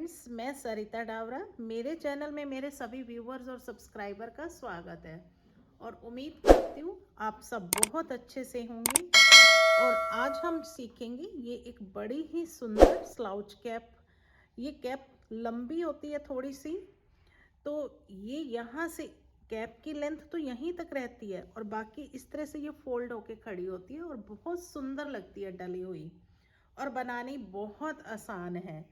Friends, मैं सरिता डावरा। मेरे channel में मेरे सभी व्यूवर्स और सब्सक्राइबर का स्वागत है और उम्मीद करती हूँ आप सब बहुत अच्छे से होंगे। और आज हम सीखेंगे ये एक बड़ी ही सुंदर स्लाउच कैप। ये कैप लंबी होती है थोड़ी सी, तो ये यहाँ से कैप की लेंथ तो यहीं तक रहती है और बाकी इस तरह से ये फोल्ड होके खड़ी होती है और बहुत सुंदर लगती है डली हुई, और बनानी बहुत आसान है।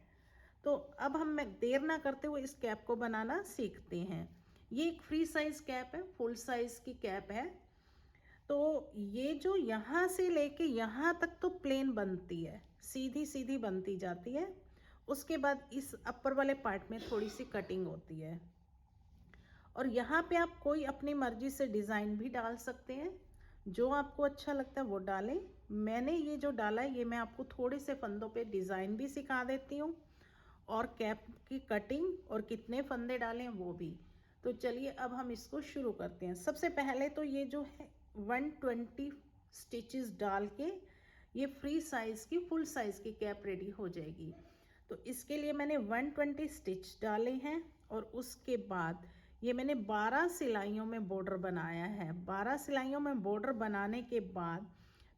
तो अब हम देर ना करते हुए इस कैप को बनाना सीखते हैं। ये एक फ्री साइज कैप है, फुल साइज की कैप है। तो ये जो यहाँ से लेके यहाँ तक तो प्लेन बनती है, सीधी सीधी बनती जाती है। उसके बाद इस अपर वाले पार्ट में थोड़ी सी कटिंग होती है और यहाँ पे आप कोई अपनी मर्जी से डिज़ाइन भी डाल सकते हैं। जो आपको अच्छा लगता है वो डालें। मैंने ये जो डाला है ये मैं आपको थोड़े से फंदों पे डिज़ाइन भी सिखा देती हूँ और कैप की कटिंग और कितने फंदे डालें वो भी। तो चलिए अब हम इसको शुरू करते हैं। सबसे पहले तो ये जो है 120 स्टिचेस डाल के ये फ्री साइज की फुल साइज की कैप रेडी हो जाएगी। तो इसके लिए मैंने 120 स्टिच डाले हैं और उसके बाद ये मैंने 12 सिलाइयों में बॉर्डर बनाया है। 12 सिलाइयों में बॉर्डर बनाने के बाद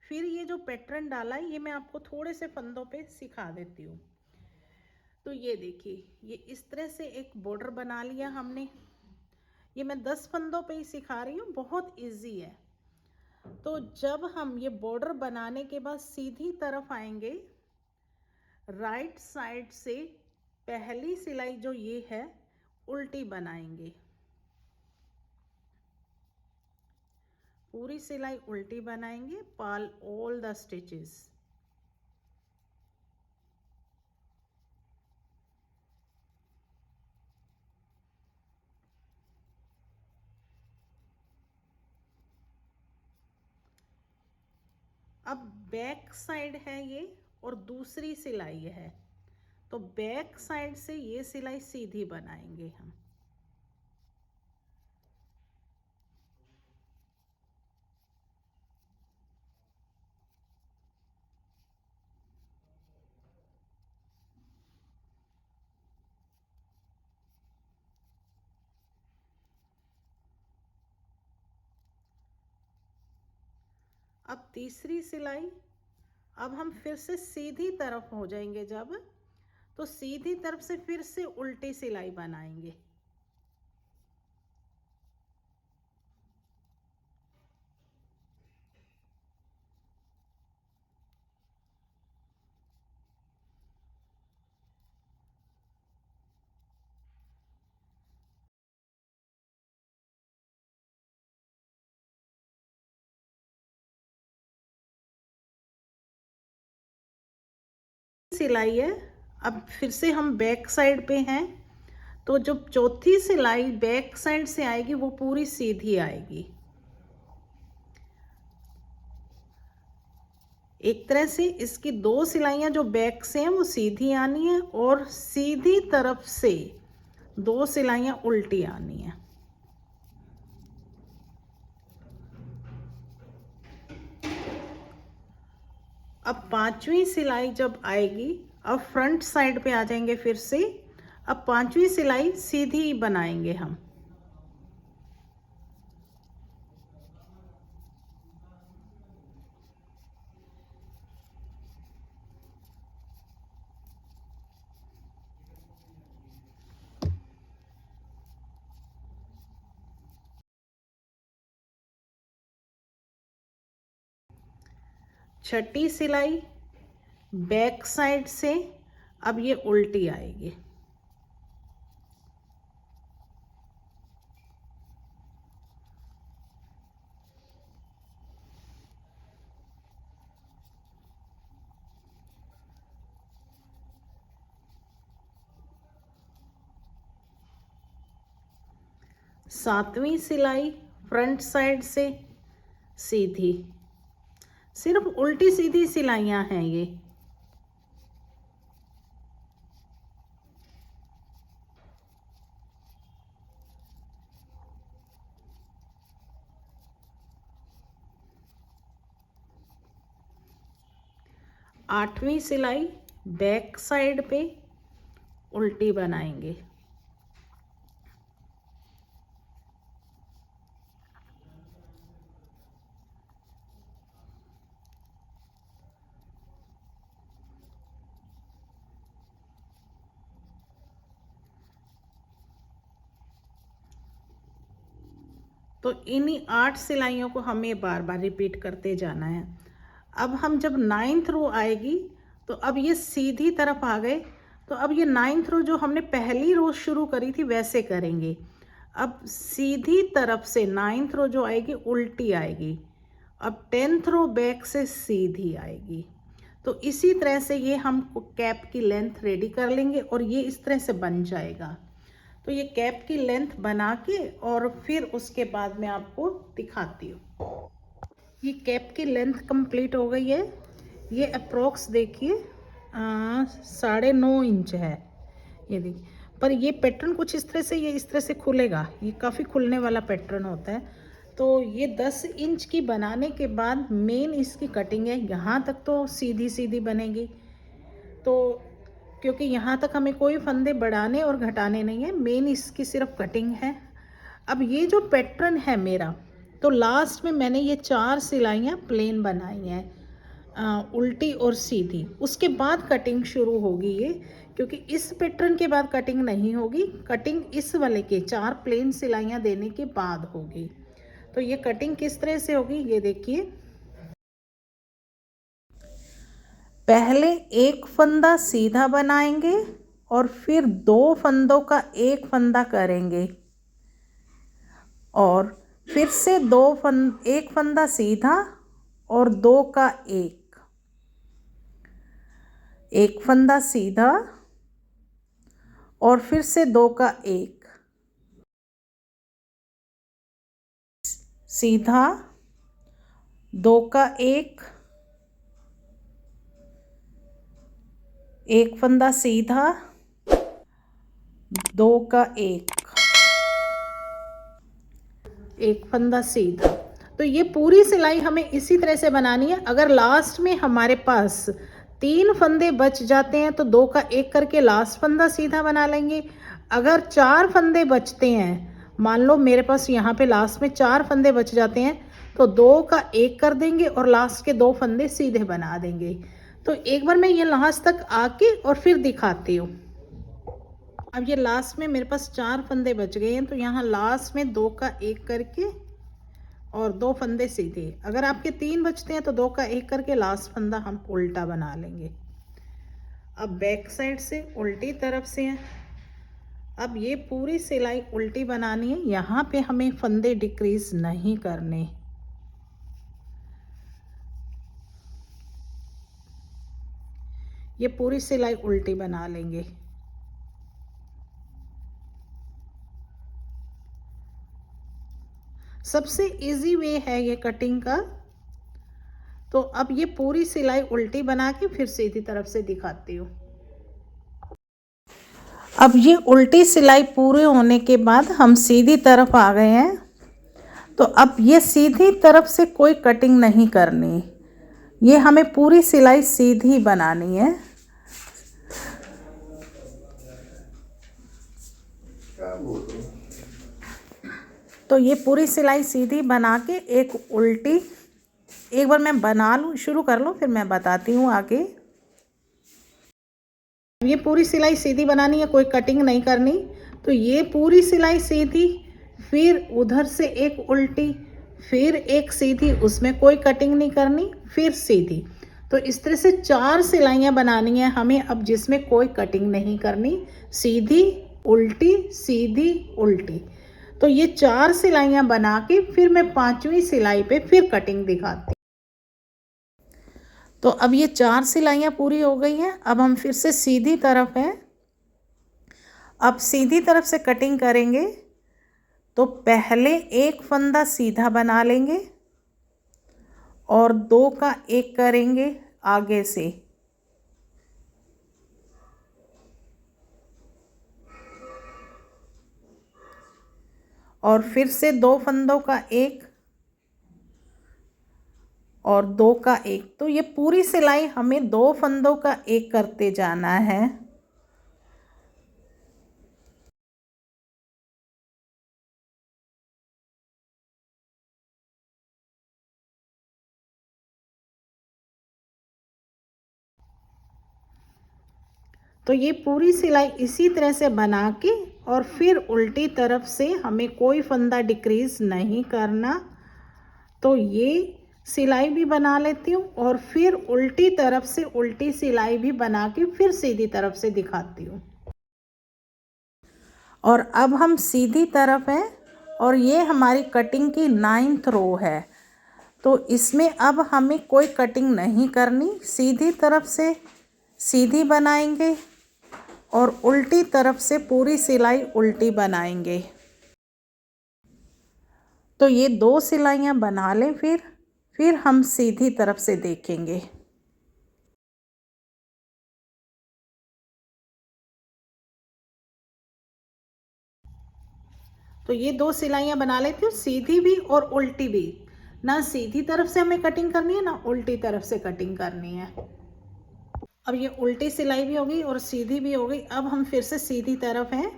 फिर ये जो पैटर्न डाला है ये मैं आपको थोड़े से फंदों पे सिखा देती हूँ। तो ये देखिए, ये इस तरह से एक बॉर्डर बना लिया हमने। ये मैं 10 फंदों पे ही सिखा रही हूँ, बहुत इजी है। तो जब हम ये बॉर्डर बनाने के बाद सीधी तरफ आएंगे, राइट साइड से पहली सिलाई जो ये है उल्टी बनाएंगे। पूरी सिलाई उल्टी बनाएंगे, पाल ऑल द स्टिचेस। अब बैक साइड है ये और दूसरी सिलाई है, तो बैक साइड से ये सिलाई सीधी बनाएंगे हम। अब तीसरी सिलाई, अब हम फिर से सीधी तरफ हो जाएंगे जब, तो सीधी तरफ से फिर से उल्टी सिलाई बनाएंगे। सिलाई है, अब फिर से हम बैक साइड पे हैं, तो जो चौथी सिलाई बैक साइड से आएगी वो पूरी सीधी आएगी। एक तरह से इसकी दो सिलाइयाँ जो बैक से हैं वो सीधी आनी है और सीधी तरफ से दो सिलाइयाँ उल्टी आनी है। अब पांचवी सिलाई जब आएगी, अब फ्रंट साइड पे आ जाएंगे फिर से। अब पांचवी सिलाई सीधी बनाएंगे हम। छठी सिलाई बैक साइड से अब ये उल्टी आएगी। सातवीं सिलाई फ्रंट साइड से सीधी, सिर्फ उल्टी सीधी सिलाइयां हैं ये। आठवीं सिलाई बैक साइड पे उल्टी बनाएंगे। तो इन्हीं 8 सिलाइयों को हमें बार बार रिपीट करते जाना है। अब हम जब 9th रो आएगी तो अब ये सीधी तरफ आ गए, तो अब ये 9th रो जो हमने पहली रो शुरू करी थी वैसे करेंगे। अब सीधी तरफ से 9th रो जो आएगी उल्टी आएगी। अब 10th रो बैक से सीधी आएगी। तो इसी तरह से ये हम कैप की लेंथ रेडी कर लेंगे और ये इस तरह से बन जाएगा। तो ये कैप की लेंथ बना के और फिर उसके बाद मैं आपको दिखाती हूँ। ये कैप की लेंथ कंप्लीट हो गई है। ये अप्रोक्स देखिए 9.5 इंच है। ये देखिए, पर ये पैटर्न कुछ इस तरह से, ये इस तरह से खुलेगा। ये काफ़ी खुलने वाला पैटर्न होता है। तो ये 10 इंच की बनाने के बाद मेन इसकी कटिंग है। यहाँ तक तो सीधी सीधी बनेगी, तो क्योंकि यहाँ तक हमें कोई फंदे बढ़ाने और घटाने नहीं है, मेन इसकी सिर्फ कटिंग है। अब ये जो पैटर्न है मेरा, तो लास्ट में मैंने ये 4 सिलाइयाँ प्लेन बनाई हैं, उल्टी और सीधी। उसके बाद कटिंग शुरू होगी ये, क्योंकि इस पैटर्न के बाद कटिंग नहीं होगी। कटिंग इस वाले के 4 प्लेन सिलाइयाँ देने के बाद होगी। तो ये कटिंग किस तरह से होगी ये देखिए। पहले एक फंदा सीधा बनाएंगे और फिर 2 फंदों का एक फंदा करेंगे और फिर से एक फंदा सीधा और 2 का एक फंदा सीधा और फिर से 2 का एक सीधा, 2 का एक फंदा सीधा, 2 का एक फंदा सीधा। तो ये पूरी सिलाई हमें इसी तरह से बनानी है। अगर लास्ट में हमारे पास 3 फंदे बच जाते हैं तो 2 का एक करके लास्ट फंदा सीधा बना लेंगे। अगर 4 फंदे बचते हैं, मान लो मेरे पास यहाँ पे लास्ट में 4 फंदे बच जाते हैं, तो 2 का एक कर देंगे और लास्ट के 2 फंदे सीधे बना देंगे। तो एक बार मैं ये लास्ट तक आके और फिर दिखाती हूँ। अब ये लास्ट में मेरे पास 4 फंदे बच गए हैं, तो यहाँ लास्ट में 2 का एक करके और 2 फंदे सीधे। अगर आपके 3 बचते हैं तो 2 का एक करके लास्ट फंदा हम उल्टा बना लेंगे। अब बैक साइड से उल्टी तरफ से है। अब ये पूरी सिलाई उल्टी बनानी है। यहाँ पे हमें फंदे डिक्रीज नहीं करने। ये पूरी सिलाई उल्टी बना लेंगे। सबसे इजी वे है ये कटिंग का। तो अब ये पूरी सिलाई उल्टी बना के फिर सीधी तरफ से दिखाती हूँ। अब ये उल्टी सिलाई पूरे होने के बाद हम सीधी तरफ आ गए हैं। तो अब ये सीधी तरफ से कोई कटिंग नहीं करनी, ये हमें पूरी सिलाई सीधी बनानी है। तो ये पूरी सिलाई सीधी बना के एक उल्टी, एक बार मैं बना लूँ, शुरू कर लूँ, फिर मैं बताती हूँ आगे। ये पूरी सिलाई सीधी बनानी है, कोई कटिंग नहीं करनी। तो ये पूरी सिलाई सीधी, फिर उधर से एक उल्टी, फिर एक सीधी, उसमें कोई कटिंग नहीं करनी, फिर सीधी। तो इस तरह से 4 सिलाइयाँ बनानी है हमें अब, जिसमें कोई कटिंग नहीं करनी। सीधी उल्टी सीधी उल्टी। तो ये 4 सिलाइयाँ बना के फिर मैं 5वीं सिलाई पे फिर कटिंग दिखाती। तो अब ये 4 सिलाइयाँ पूरी हो गई हैं। अब हम फिर से सीधी तरफ हैं। अब सीधी तरफ से कटिंग करेंगे। तो पहले एक फंदा सीधा बना लेंगे और 2 का एक करेंगे आगे से, और फिर से 2 फंदों का एक और 2 का एक। तो ये पूरी सिलाई हमें 2 फंदों का एक करते जाना है। तो ये पूरी सिलाई इसी तरह से बना के और फिर उल्टी तरफ से हमें कोई फंदा डिक्रीज नहीं करना। तो ये सिलाई भी बना लेती हूँ और फिर उल्टी तरफ से उल्टी सिलाई भी बना के फिर सीधी तरफ से दिखाती हूँ। और अब हम सीधी तरफ हैं और ये हमारी कटिंग की 9th रो है। तो इसमें अब हमें कोई कटिंग नहीं करनी, सीधी तरफ से सीधी बनाएंगे और उल्टी तरफ से पूरी सिलाई उल्टी बनाएंगे। तो ये 2 सिलाइयाँ बना लें, फिर हम सीधी तरफ से देखेंगे। तो ये 2 सिलाइयाँ बना लेती हूँ, सीधी भी और उल्टी भी। ना सीधी तरफ से हमें कटिंग करनी है, ना उल्टी तरफ से कटिंग करनी है। अब ये उल्टी सिलाई भी हो गई और सीधी भी हो गई। अब हम फिर से सीधी तरफ हैं।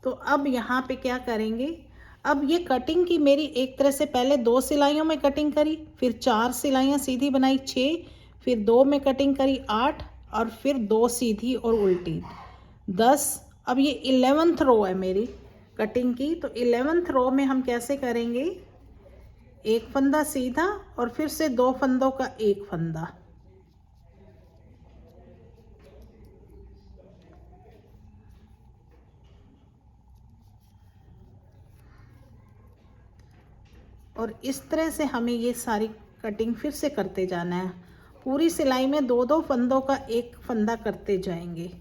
तो अब यहाँ पे क्या करेंगे, अब ये कटिंग की मेरी एक तरह से पहले 2 सिलाइयों में कटिंग करी, फिर 4 सिलाइयाँ सीधी बनाई 6, फिर 2 में कटिंग करी 8 और फिर 2 सीधी और उल्टी 10। अब ये 11th रो है मेरी कटिंग की। तो 11th रो में हम कैसे करेंगे, एक फंदा सीधा और फिर से 2 फंदों का एक फंदा। और इस तरह से हमें ये सारी कटिंग फिर से करते जाना है। पूरी सिलाई में 2-2 फंदों का एक फंदा करते जाएंगे।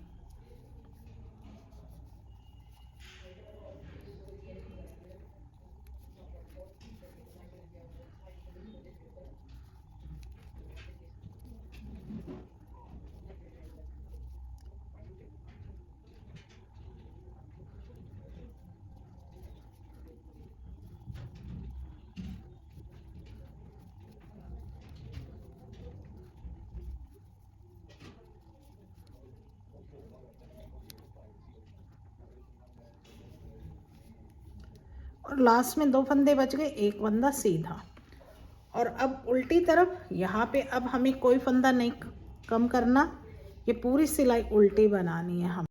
और लास्ट में 2 फंदे बच गए, एक फंदा सीधा। और अब उल्टी तरफ यहाँ पे अब हमें कोई फंदा नहीं कम करना, ये पूरी सिलाई उल्टी बनानी है हम।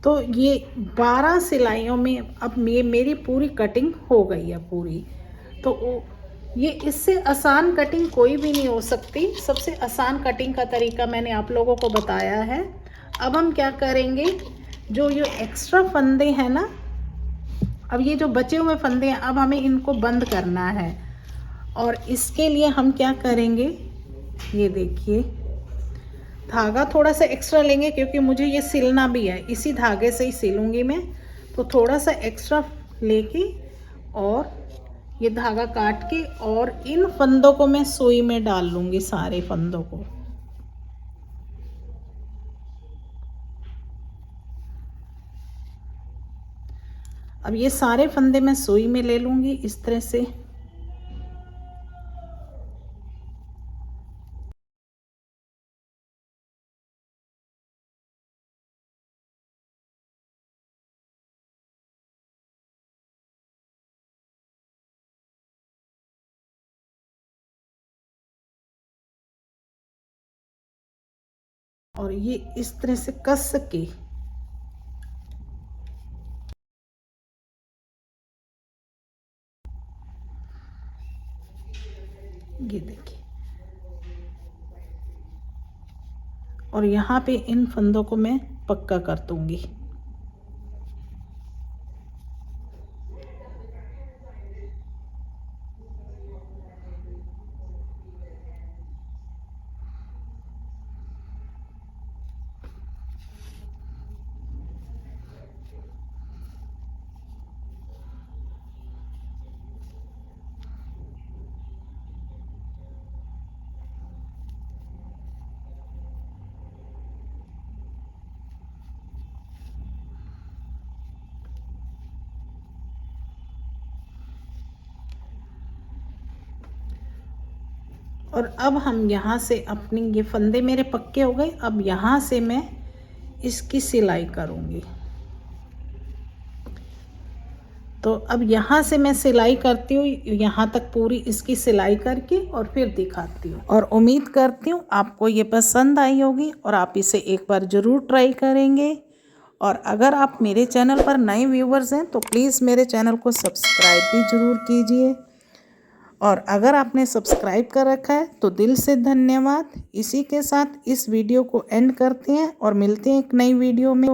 तो ये 12 सिलाइयों में अब ये मेरी पूरी कटिंग हो गई है पूरी। तो ये इससे आसान कटिंग कोई भी नहीं हो सकती। सबसे आसान कटिंग का तरीका मैंने आप लोगों को बताया है। अब हम क्या करेंगे, जो ये एक्स्ट्रा फंदे हैं ना, अब ये जो बचे हुए फंदे हैं अब हमें इनको बंद करना है। और इसके लिए हम क्या करेंगे, ये देखिए धागा थोड़ा सा एक्स्ट्रा लेंगे क्योंकि मुझे ये सिलना भी है, इसी धागे से ही सिलूंगी मैं। तो थोड़ा सा एक्स्ट्रा लेके और ये धागा काट के और इन फंदों को मैं सुई में डाल लूंगी, सारे फंदों को। अब ये सारे फंदे मैं सुई में ले लूंगी इस तरह से। और ये इस तरह से कस के ये देखिए, और यहाँ पे इन फंदों को मैं पक्का कर दूंगी। और अब हम यहाँ से अपनी ये फंदे मेरे पक्के हो गए। अब यहाँ से मैं इसकी सिलाई करूँगी। तो अब यहाँ से मैं सिलाई करती हूँ, यहाँ तक पूरी इसकी सिलाई करके और फिर दिखाती हूँ। और उम्मीद करती हूँ आपको ये पसंद आई होगी और आप इसे एक बार ज़रूर ट्राई करेंगे। और अगर आप मेरे चैनल पर नए व्यूवर्स हैं तो प्लीज़ मेरे चैनल को सब्सक्राइब भी ज़रूर कीजिए। और अगर आपने सब्सक्राइब कर रखा है तो दिल से धन्यवाद। इसी के साथ इस वीडियो को एंड करते हैं और मिलते हैं एक नई वीडियो में।